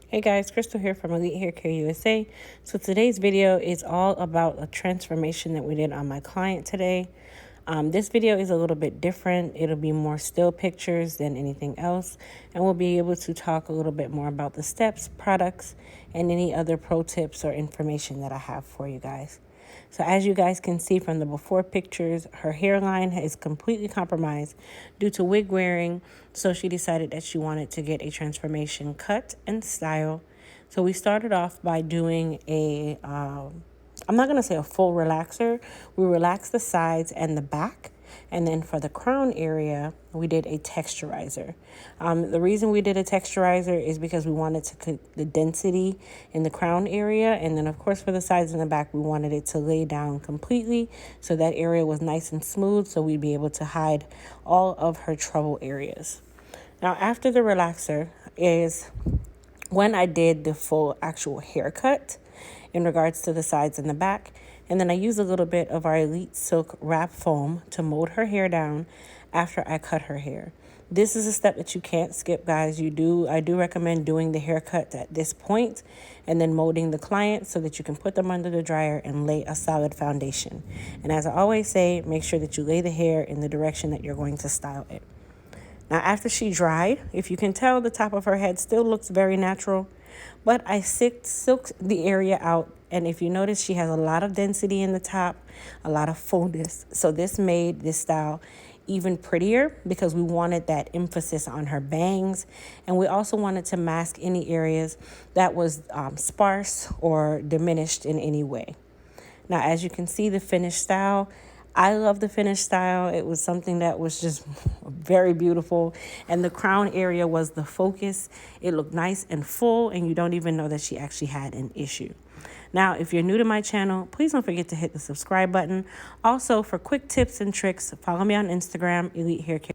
Hey guys, Crystal here from Elite Hair Care USA. So today's video is all about a transformation that we did on my client today. This video is a little bit different. It'll be more still pictures than anything else. And we'll be able to talk a little bit more about the steps, products, and any other pro tips or information that I have for you guys. So as you guys can see from the before pictures, her hairline is completely compromised due to wig wearing. So she decided that she wanted to get a transformation cut and style. So we started off by doing I'm not going to say a full relaxer. We relaxed the sides and the back. And then for the crown area, we did a texturizer. The reason we did a texturizer is because we wanted to cut the density in the crown area. And then, of course, for the sides and the back, we wanted it to lay down completely so that area was nice and smooth so we'd be able to hide all of her trouble areas. Now, after the relaxer is when I did the full actual haircut in regards to the sides and the back. And then I used a little bit of our Elite Silk Wrap Foam to mold her hair down after I cut her hair. This is a step that you can't skip, guys. I do recommend doing the haircut at this point and then molding the client so that you can put them under the dryer and lay a solid foundation. And as I always say, make sure that you lay the hair in the direction that you're going to style it. Now, after she dried, if you can tell, the top of her head still looks very natural, but I silked the area out. And if you notice, she has a lot of density in the top, a lot of fullness. So this made this style even prettier because we wanted that emphasis on her bangs. And we also wanted to mask any areas that was sparse or diminished in any way. Now, as you can see, the finished style, I love the finished style. It was something that was just very beautiful. And the crown area was the focus. It looked nice and full, and you don't even know that she actually had an issue. Now, if you're new to my channel, please don't forget to hit the subscribe button. Also, for quick tips and tricks, follow me on Instagram, Elite Hair Care.